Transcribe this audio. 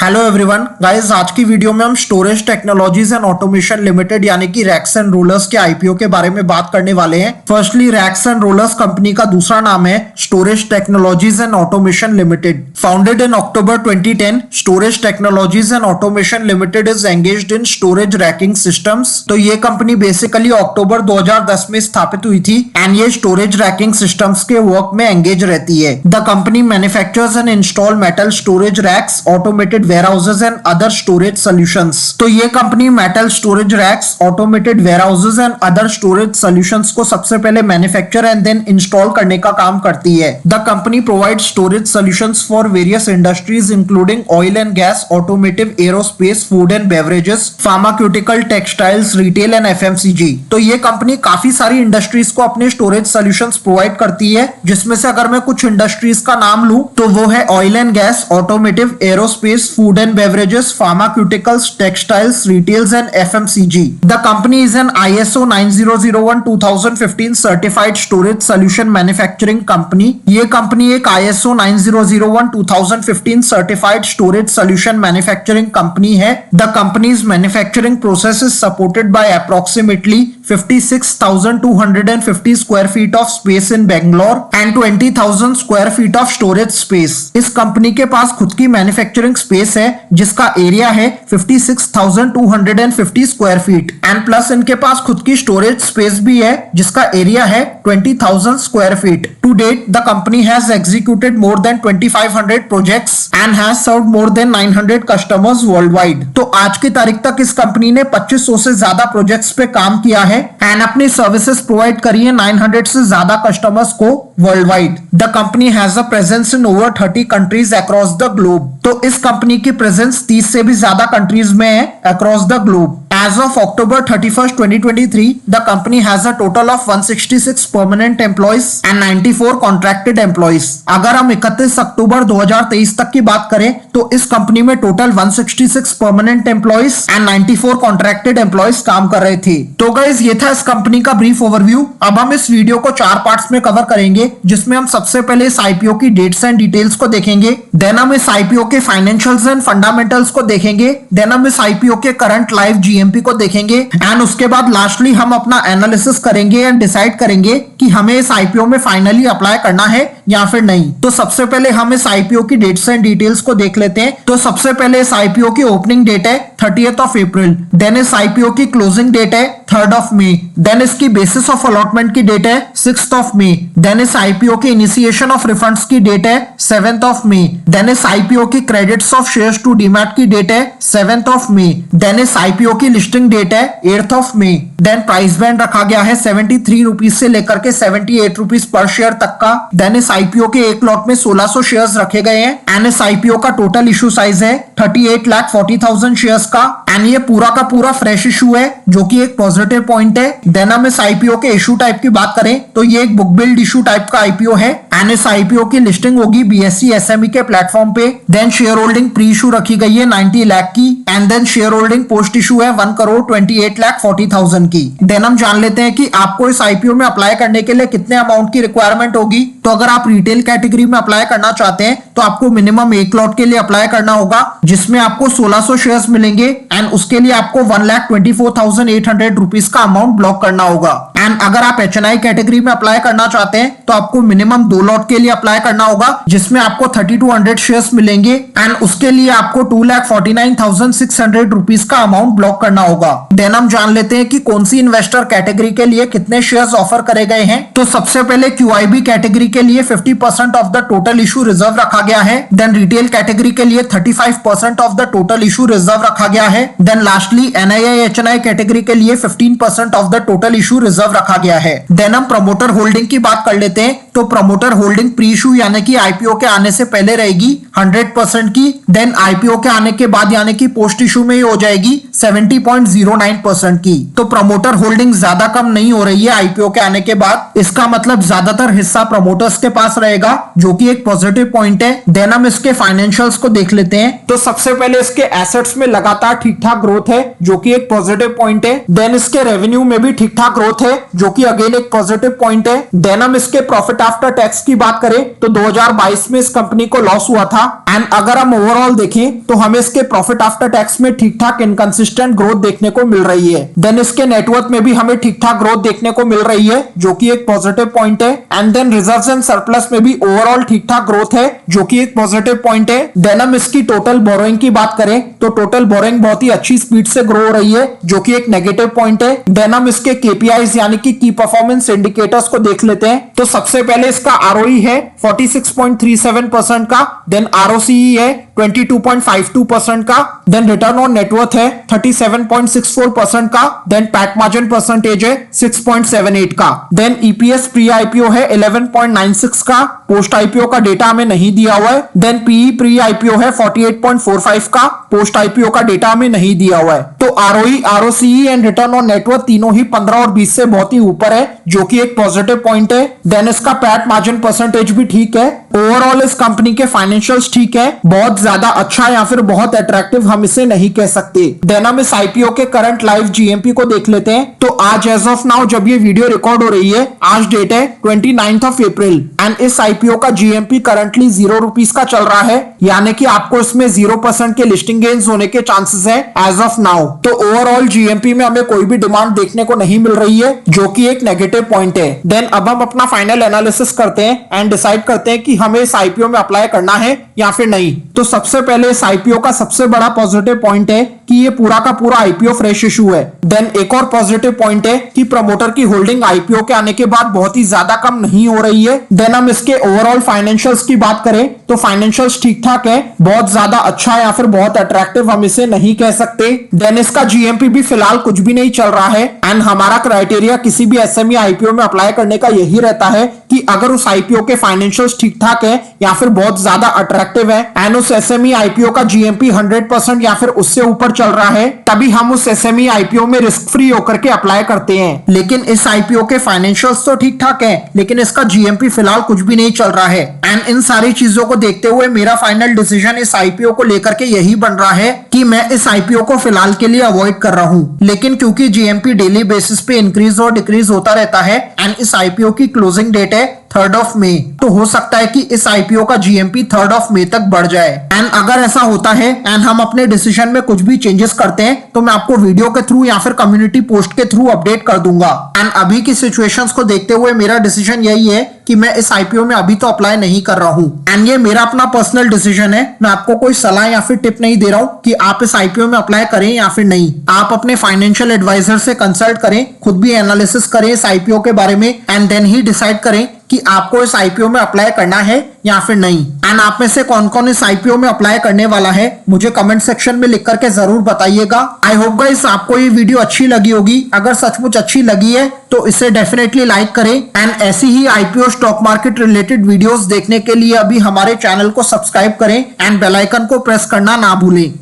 Hello everyone guys, आज की video में हम storage technologies and automation limited यानी कि रैक्स एंड रोलर्स के आईपीओ के बारे में बात करने वाले हैं। Firstly, racks and rollers company का दूसरा नाम है storage technologies and automation limited. Founded in October 2010, storage technologies and automation limited is engaged in storage racking systems. तो ये कंपनी बेसिकली अक्टूबर 2010 में स्थापित हुई थी एंड ये स्टोरेज रैकिंग सिस्टम्स के वर्क में एंगेज रहती है। The company manufactures and install metal storage racks, automated warehouses and other storage solutions। तो ये company metal storage racks, automated warehouses and other storage solutions को सबसे पहले मैन्युफैक्चर एंड देन इंस्टॉल करने का काम करती है। The company provide storage solutions for various industries including oil and gas, automotive, aerospace, food and beverages, pharmaceutical, textiles, retail and FMCG. तो ये कंपनी काफी सारी इंडस्ट्रीज को अपने स्टोरेज सॉल्यूशंस प्रोवाइड करती है, जिसमें से अगर मैं कुछ इंडस्ट्रीज का नाम लूं तो वो है oil and gas, automotive, aerospace, food and beverages, pharmaceuticals, textiles, retails and FMCG. The company is an ISO 9001:2015 certified storage solution manufacturing company. ये कंपनी एक ISO 9001:2015 certified storage solution manufacturing company है। The company's manufacturing process is supported by approximately 56,250 square feet of space in Bangalore and 20,000 square feet of storage space. इस company के पास खुद की manufacturing space है जिसका area है 56,250 square feet and plus इनके पास खुद की स्टोरेज स्पेस भी है जिसका एरिया है 20,000 square feet. To date the company has executed more than 2,500 projects and has served more than 900 customers world wide. तो आज की तारीख तक इस कंपनी ने 2500 से ज्यादा प्रोजेक्ट्स पे काम किया है एंड अपनी सर्विसेज प्रोवाइड करी है 900 से ज्यादा कस्टमर्स को world wide. The company has a presence in over 30 countries across the globe. तो इस कंपनी की प्रेजेंस 30 से भी ज्यादा कंट्रीज में है across the globe. As of October 31st, 2023, the company has a total of 166 permanent employees and 94 contracted employees। अगर हम 31 अक्टूबर 2023 तक की बात करें तो इस कंपनी में total 166 permanent employees and 94 contracted employees काम कर रहे थे। तो गाइस, ये था इस कंपनी का ब्रीफ ओवरव्यू। अब हम इस वीडियो को 4 पार्ट्स में कवर करेंगे, जिसमें हम सबसे पहले इस आईपीओ की डेट्स एंड डिटेल्स को देखेंगे, देन हम इस आईपीओ के फाइनेंशियल्स एंड फंडामेंटल्स को देखेंगे, देन हम इस आईपीओ के करंट लाइव जीएमपी को देखेंगे एंड उसके बाद लास्टली हम अपना एनालिसिस करेंगे एंड डिसाइड करेंगे कि हमें इस आईपीओ में फाइनली अप्लाई करना है या फिर नहीं। तो सबसे पहले हम इस आईपीओ की डेट्स एंड डिटेल्स को देख लेते हैं। तो सबसे पहले इस आईपीओ की ओपनिंग डेट है 30th ऑफ अप्रैल, देन इस आईपीओ की क्लोजिंग डेट है 3rd ऑफ मई, देन इसकी बेसिस ऑफ अलॉटमेंट की डेट है 6th ऑफ मई, देन इस आईपीओ की इनिशिएशन ऑफ रिफंड्स की डेट है 7th ऑफ मई, देन इस आईपीओ की credits of shares to demat की डेट है 7th ऑफ मई, देन इस आईपीओ की लिस्टिंग डेट है 8th of May, then price band रखा गया है 73 रुपीज से लेकर के 78 रुपीज पर शेयर तक का, देन इस आईपीओ के एक लॉट में 1600 शेयर्स रखे गए हैं एंड इस आईपीओ का टोटल इशू साइज है 38,40,000 शेयर्स का एंड ये पूरा का पूरा फ्रेश इशू है, जो कि एक पॉजिटिव पॉइंट है। देन हम इस आईपीओ के इशू टाइप की बात करें तो ये एक बुक बिल्ड इशू टाइप का आईपीओ है एंड इस आईपीओ की लिस्टिंग होगी बीएसई एसएमई के प्लेटफॉर्म पे। Then share holding pre issue रखी गई है 90 लाख की and then share holding post issue है 1,28,40,000 की। देन हम जान लेते हैं कि आपको इस आईपीओ में अप्लाई करने के लिए कितने अमाउंट की रिक्वायरमेंट होगी। तो अगर आप रिटेल कैटेगरी में अप्लाई करना चाहते हैं तो आपको मिनिमम एक लॉट के लिए अप्लाई करना होगा, जिसमें आपको 1600 शेयर्स मिलेंगे एंड उसके लिए आपको 1,24,800 रुपीज का अमाउंट ब्लॉक करना होगा। एंड अगर आप एचएनआई कैटेगरी में अप्लाई करना चाहते हैं तो आपको मिनिमम 2 लॉट के लिए अप्लाई करना होगा, जिसमें आपको 3200 शेयर्स मिलेंगे एंड उसके लिए आपको 2,49,600 रुपीज का अमाउंट ब्लॉक करना होगा। देन हम जान लेते हैं कि कौन सी इन्वेस्टर कैटेगरी के लिए कितने शेयर्स ऑफर करे गए हैं। तो सबसे पहले क्यूआईबी कैटेगरी के लिए 50% of the total issue reserve रखा गया है, देन रिटेल कैटेगरी के लिए 35% ऑफ द टोटल इशू रिजर्व रखा गया है, then lastly NII HNI category के लिए 15% of the total issue reserve रखा गया है। देन हम प्रमोटर होल्डिंग की बात कर लेते हैं। तो प्रमोटर होल्डिंग प्री इशू यानी कि आईपीओ के आने से पहले रहेगी 100% की, देन आईपीओ के आने के बाद यानी कि पोस्ट इशू में ही हो जाएगी 70.09% की। तो प्रमोटर होल्डिंग ज्यादा कम नहीं हो रही है आईपीओ के आने के बाद। इसका मतलब ज्यादातर हिस्सा प्रमोटर्स के पास रहेगा, जो कि एक पॉजिटिव पॉइंट है। देन हम इसके फाइनेंशियल्स को देख लेते हैं। तो सबसे पहले इसके एसेट्स में लगातार ठीक ठाक ग्रोथ है, जो कि एक पॉजिटिव पॉइंट है। देन इसके रेवेन्यू में भी ठीक ठाक ग्रोथ है, जो कि अगेन एक पॉजिटिव पॉइंट है। देन हम इसके प्रॉफिट आफ्टर टैक्स की बात करें तो 2022 में इस कंपनी को लॉस हुआ था। एंड अगर हम ओवरऑल देखें तो हमें इसके प्रॉफिट आफ्टर टैक्स में ठीक ठाक इनकंसिस्टेंट ग्रोथ देखने को मिल रही है। देन इसके नेटवर्थ में भी हमें ठीक ठाक ग्रोथ देखने को मिल रही है, जो कि एक पॉजिटिव पॉइंट है। And then reserves and surplus में भी ओवरऑल ठीक ठाक ग्रोथ है, जो कि एक पॉजिटिव पॉइंट है। देन हम इसकी टोटल बोरोइंग की बात करें तो टोटल बोरोइंग बहुत ही अच्छी स्पीड से ग्रो हो रही है, जो कि एक नेगेटिव पॉइंट है। देन हम इसके केपीआईज यानी कि की परफॉर्मेंस इंडिकेटर्स को देख लेते हैं। तो सबसे पहले इसका आरओई है 46.37% का। देन आरओसीई है 22.52% का। देन रिटर्न ऑन नेटवर्थ है 37.64% का। देन पैट मार्जिन परसेंटेज है 6.78 का। देन ईपीएस प्री आईपीओ है 11.96 का। पोस्ट आईपीओ का डेटा हमें नहीं दिया हुआ है। देन पीई प्री आईपीओ है 48.45 का। पोस्ट आईपीओ का डेटा हमें नहीं दिया हुआ है। तो ROE, ROCE and return on net worth तीनों ही 15 और 20 से बहुत ही ऊपर है, जो कि एक पॉजिटिव पॉइंट है। देन इसका पैट मार्जिन परसेंटेज भी ठीक है। ओवरऑल इस कंपनी के फाइनेंशियल्स ठीक है, बहुत ज्यादा अच्छा या फिर बहुत अट्रैक्टिव हम इसे नहीं कह सकते। देन हम इस आईपीओ के करंट लाइव जीएमपी को देख लेते हैं। तो आज एज ऑफ नाउ जब ये वीडियो रिकॉर्ड हो रही है, आज डेट है 29th ऑफ अप्रैल एंड इस आईपीओ का जीएमपी करंटली 0 रुपीज का चल रहा है, यानी कि आपको इसमें 0% के लिस्टिंग गेन्स होने के चांसेस है एज ऑफ नाउ। तो ओवरऑल जीएमपी में हमें कोई भी डिमांड देखने को नहीं मिल रही है, जो कि एक नेगेटिव पॉइंट है। देन अब हम अपना फाइनल एनालिसिस करते हैं एंड डिसाइड करते हैं कि हमें इस आईपीओ में अप्लाई करना है या फिर नहीं। तो सबसे पहले इस आईपीओ का सबसे बड़ा पॉजिटिव पॉइंट है कि ये पूरा का पूरा आईपीओ फ्रेश इशू है। देन एक और पॉजिटिव पॉइंट है कि प्रमोटर की होल्डिंग आईपीओ के आने के बाद बहुत ही ज्यादा कम नहीं हो रही है। देन हम इसके ओवरऑल फाइनेंशियल्स की बात करें तो फाइनेंशियल्स ठीक ठाक है, बहुत ज्यादा अच्छा या फिर बहुत अट्रैक्टिव हम इसे नहीं कह सकते। देन इसका जीएमपी भी फिलहाल कुछ भी नहीं चल रहा है एंड हमारा क्राइटेरिया किसी भी एसएमई आईपीओ में अप्लाई करने का यही रहता है कि अगर उस आईपीओ के फाइनेंशियल्स ठीक ठाक है या फिर बहुत ज्यादा अट्रैक्टिव है एंड उस एसएमई आईपीओ का जीएमपी 100% या फिर उससे ऊपर चल रहा है, तभी हम उस एसएमई आईपीओ में रिस्क फ्री होकर के अप्लाई करते हैं। लेकिन इस आईपीओ के फाइनेंशियल्स तो ठीक ठाक है, लेकिन इसका जीएमपी फिलहाल कुछ भी नहीं चल रहा है। एंड इन सारी चीजों को देखते हुए मेरा फाइनल डिसीजन इस आईपीओ को लेकर के यही बन रहा है कि मैं इस आईपीओ को फिलहाल के लिए अवॉइड कर रहा हूं। लेकिन क्योंकि जीएमपी डेली बेसिस पे इंक्रीज और डिक्रीज होता रहता है एंड इस आईपीओ की क्लोजिंग डेट है 3rd ऑफ मई, तो हो सकता है कि इस आईपीओ का जीएमपी 3rd ऑफ मई तक बढ़ जाए। एंड अगर ऐसा होता है एंड हम अपने डिसीजन में कुछ भी चेंजेस करते हैं तो मैं आपको वीडियो के थ्रू या फिर कम्युनिटी पोस्ट के थ्रू अपडेट कर दूंगा। एंड अभी की सिचुएशंस को देखते हुए मेरा डिसीजन यही है कि मैं इस आईपीओ में अभी तो अप्लाई नहीं कर रहा हूं। एंड ये मेरा अपना पर्सनल डिसीजन है, मैं आपको कोई सलाह या फिर टिप नहीं दे रहा हूं कि आप इस आईपीओ में अप्लाई करें या फिर नहीं। आप अपने फाइनेंशियल एडवाइजर से कंसल्ट करें, खुद भी एनालिसिस करें इस आईपीओ के बारे में एंड देन ही डिसाइड करें कि आपको इस आईपीओ में अप्लाई करना है या फिर नहीं। एंड आप में से कौन कौन इस आईपीओ में अप्लाई करने वाला है मुझे कमेंट सेक्शन में लिख करके जरूर बताइएगा। आई होप गाइस आपको ये वीडियो अच्छी लगी होगी। अगर सचमुच अच्छी लगी है तो इसे डेफिनेटली लाइक करें एंड ऐसी ही IPO stock market related videos देखने के लिए अभी हमारे चैनल को सब्सक्राइब करें एंड बेल आइकन को प्रेस करना ना भूलें।